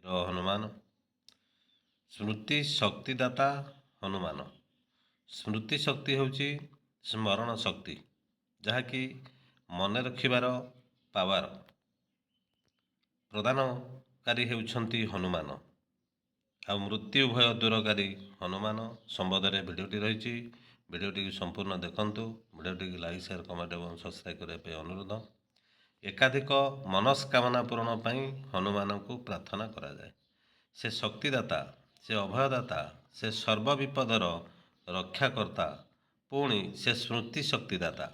ହନୁମାନ। ସ୍ମୃତି ଶକ୍ତିଦାତା ହନୁମାନ। ସ୍ମୃତି ଶକ୍ତି ହେଉଛି ସ୍ମରଣ ଶକ୍ତି, ଯାହାକି ମନେ ରଖିବାର ପାୱାର ପ୍ରଦାନକାରୀ ହେଉଛନ୍ତି ହନୁମାନ। ଆଉ ମୃତ୍ୟୁ ଭୟ ଦୂରକାରୀ ହନୁମାନ ସମ୍ବନ୍ଧରେ ଭିଡ଼ିଓଟି ରହିଛି। ଭିଡ଼ିଓଟିକୁ ସମ୍ପୂର୍ଣ୍ଣ ଦେଖନ୍ତୁ। ଭିଡ଼ିଓଟିକୁ ଲାଇକ୍, ସେୟାର, କମେଣ୍ଟ ଏବଂ ସବସ୍କ୍ରାଇବ୍ କରିବା ପାଇଁ ଅନୁରୋଧ। ଏକାଧିକ ମନସ୍କାମନା ପୂରଣ ପାଇଁ ହନୁମାନଙ୍କୁ ପ୍ରାର୍ଥନା କରାଯାଏ। ସେ ଶକ୍ତିଦାତା, ସେ ଅଭୟଦାତା, ସେ ସର୍ବବିପଦର ରକ୍ଷାକର୍ତ୍ତା, ପୁଣି ସେ ସ୍ମୃତି ଶକ୍ତିଦାତା।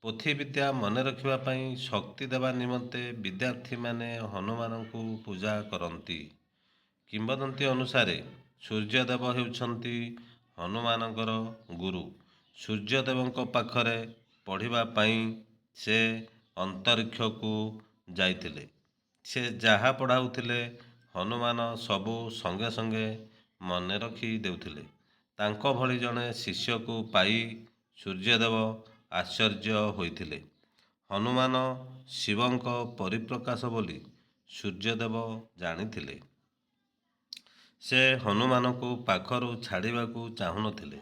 ପୋଥି ବିଦ୍ୟା ମନେ ରଖିବା ପାଇଁ ଶକ୍ତି ଦେବା ନିମନ୍ତେ ବିଦ୍ୟାର୍ଥୀମାନେ ହନୁମାନଙ୍କୁ ପୂଜା କରନ୍ତି। କିମ୍ବଦନ୍ତୀ ଅନୁସାରେ ସୂର୍ଯ୍ୟଦେବ ହେଉଛନ୍ତି ହନୁମାନଙ୍କର ଗୁରୁ। ସୂର୍ଯ୍ୟଦେବଙ୍କ ପାଖରେ ପଢ଼ିବା ପାଇଁ ସେ ଅନ୍ତରିକ୍ଷକୁ ଯାଇଥିଲେ। ସେ ଯାହା ପଢ଼ାଉଥିଲେ ହନୁମାନ ସବୁ ସଙ୍ଗେ ସଙ୍ଗେ ମନେ ରଖି ଦେଉଥିଲେ। ତାଙ୍କ ଭଳି ଜଣେ ଶିଷ୍ୟକୁ ପାଇ ସୂର୍ଯ୍ୟଦେବ ଆଶ୍ଚର୍ଯ୍ୟ ହୋଇଥିଲେ। ହନୁମାନ ଶିବଙ୍କ ପରିପ୍ରକାଶ ବୋଲି ସୂର୍ଯ୍ୟଦେବ ଜାଣିଥିଲେ। ସେ ହନୁମାନଙ୍କୁ ପାଖରୁ ଛାଡ଼ିବାକୁ ଚାହୁଁନଥିଲେ।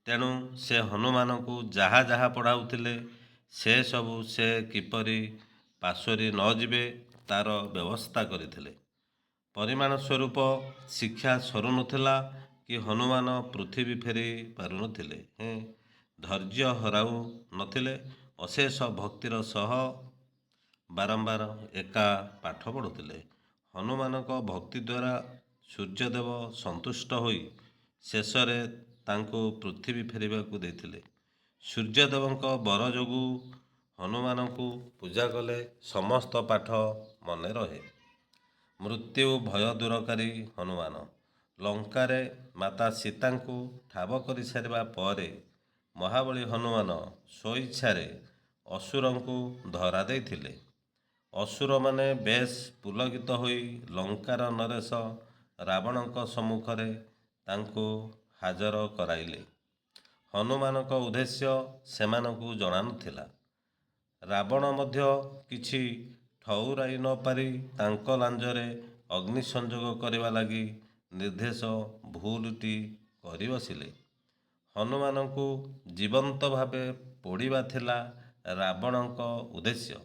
ତେଣୁ ସେ ହନୁମାନଙ୍କୁ ଯାହା ଯାହା ପଢ଼ାଉଥିଲେ ସେସବୁ ସେ କିପରି ପାଶୋରି ନ ଯିବେ ତା'ର ବ୍ୟବସ୍ଥା କରିଥିଲେ। ପରିମାଣ ସ୍ୱରୂପ ଶିକ୍ଷା ସରୁନଥିଲା କି ହନୁମାନ ପୃଥିବୀ ଫେରି ପାରୁନଥିଲେ। ଧୈର୍ଯ୍ୟ ହରାଉ ନଥିଲେ। ଅଶେଷ ଭକ୍ତିର ସହ ବାରମ୍ବାର ଏକା ପାଠ ପଢ଼ୁଥିଲେ। ହନୁମାନଙ୍କ ଭକ୍ତି ଦ୍ୱାରା ସୂର୍ଯ୍ୟଦେବ ସନ୍ତୁଷ୍ଟ ହୋଇ ଶେଷରେ ତାଙ୍କୁ ପୃଥିବୀ ଫେରିବାକୁ ଦେଇଥିଲେ। ସୂର୍ଯ୍ୟଦେବଙ୍କ ବର ଯୋଗୁଁ ହନୁମାନଙ୍କୁ ପୂଜା କଲେ ସମସ୍ତ ପାଠ ମନେ ରହେ। ମୃତ୍ୟୁ ଭୟ ଦୂରକାରୀ ହନୁମାନ। ଲଙ୍କାରେ ମାତା ସୀତାଙ୍କୁ ଠାବ କରିସାରିବା ପରେ ମହାବଳୀ ହନୁମାନ ସ୍ୱଇଚ୍ଛାରେ ଅସୁରଙ୍କୁ ଧରା ଦେଇଥିଲେ। ଅସୁରମାନେ ବେଶ୍ ପୁଲକିତ ହୋଇ ଲଙ୍କାର ନରେଶ ରାବଣଙ୍କ ସମ୍ମୁଖରେ ତାଙ୍କୁ ହାଜର କରାଇଲେ। ହନୁମାନଙ୍କ ଉଦ୍ଦେଶ୍ୟ ସେମାନଙ୍କୁ ଜଣାନଥିଲା। ରାବଣ ମଧ୍ୟ କିଛି ଠଉରାଇ ନ ପାରି ତାଙ୍କ ଲାଞ୍ଜରେ ଅଗ୍ନି ସଂଯୋଗ କରିବା ଲାଗି ନିର୍ଦ୍ଦେଶ ଭୁଲଟି କରି ବସିଲେ। ହନୁମାନଙ୍କୁ ଜୀବନ୍ତ ଭାବେ ପୋଡ଼ିବା ଥିଲା ରାବଣଙ୍କ ଉଦ୍ଦେଶ୍ୟ।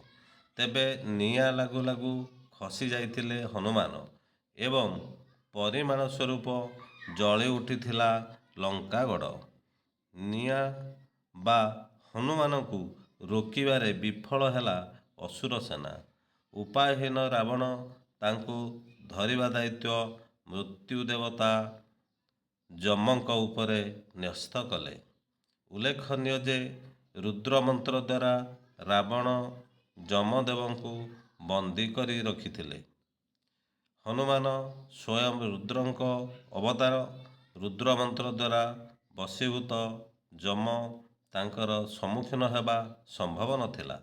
ତେବେ ନିଆଁ ଲାଗୁ ଲାଗୁ ଖସି ଯାଇଥିଲେ ହନୁମାନ ଏବଂ ପରିମାଣ ସ୍ୱରୂପ ଜଳି ଉଠିଥିଲା ଲଙ୍କାଗଡ଼। ନିଆଁ ବା ହନୁମାନଙ୍କୁ ରୋକିବାରେ ବିଫଳ ହେଲା ଅସୁର ସେନା। ଉପାୟହୀନ ରାବଣ ତାଙ୍କୁ ଧରିବା ଦାୟିତ୍ୱ ମୃତ୍ୟୁ ଦେବତା ଯମଙ୍କ ଉପରେ ନ୍ୟସ୍ତ କଲେ। ଉଲ୍ଲେଖନୀୟ ଯେ ରୁଦ୍ର ମନ୍ତ୍ର ଦ୍ୱାରା ରାବଣ ଯମଦେବଙ୍କୁ ବନ୍ଦୀ କରି ରଖିଥିଲେ। ହନୁମାନ ସ୍ୱୟଂ ରୁଦ୍ରଙ୍କ ଅବତାର। ରୁଦ୍ର ମନ୍ତ୍ର ଦ୍ୱାରା ବଶୀଭୂତ ଯମ ତାଙ୍କର ସମ୍ମୁଖୀନ ହେବା ସମ୍ଭବ ନଥିଲା।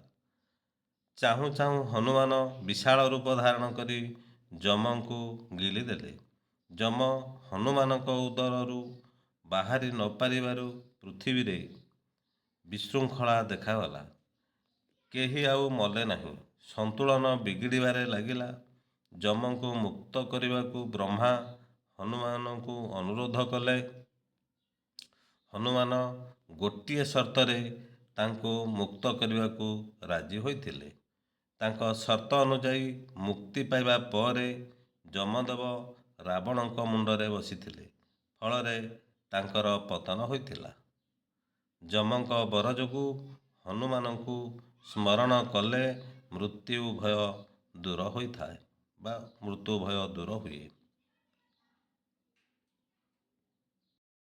ଚାହୁଁ ଚାହୁଁ ହନୁମାନ ବିଶାଳ ରୂପ ଧାରଣ କରି ଯମଙ୍କୁ ଗିଳିଦେଲେ। ଯମ ହନୁମାନଙ୍କ ଉଦରରୁ ବାହାରି ନ ପାରିବାରୁ ପୃଥିବୀରେ ବିଶୃଙ୍ଖଳା ଦେଖାଗଲା। କେହି ଆଉ ମଲେ ନାହିଁ। ସନ୍ତୁଳନ ବିଗିଡ଼ିବାରେ ଲାଗିଲା। ଯମଙ୍କୁ ମୁକ୍ତ କରିବାକୁ ବ୍ରହ୍ମା ହନୁମାନଙ୍କୁ ଅନୁରୋଧ କଲେ। ହନୁମାନ ଗୋଟିଏ ସର୍ତ୍ତରେ ତାଙ୍କୁ ମୁକ୍ତ କରିବାକୁ ରାଜି ହୋଇଥିଲେ। ତାଙ୍କ ସର୍ତ୍ତ ଅନୁଯାୟୀ ମୁକ୍ତି ପାଇବା ପରେ ଯମଦେବ ରାବଣଙ୍କ ମୁଣ୍ଡରେ ବସିଥିଲେ। ଫଳରେ ତାଙ୍କର ପତନ ହୋଇଥିଲା। ଯମଙ୍କ ବର ଯୋଗୁଁ ହନୁମାନଙ୍କୁ ସ୍ମରଣ କଲେ ମୃତ୍ୟୁ ଭୟ ଦୂର ହୋଇଥାଏ ବା ମୃତ୍ୟୁ ଭୟ ଦୂର ହୁଏ।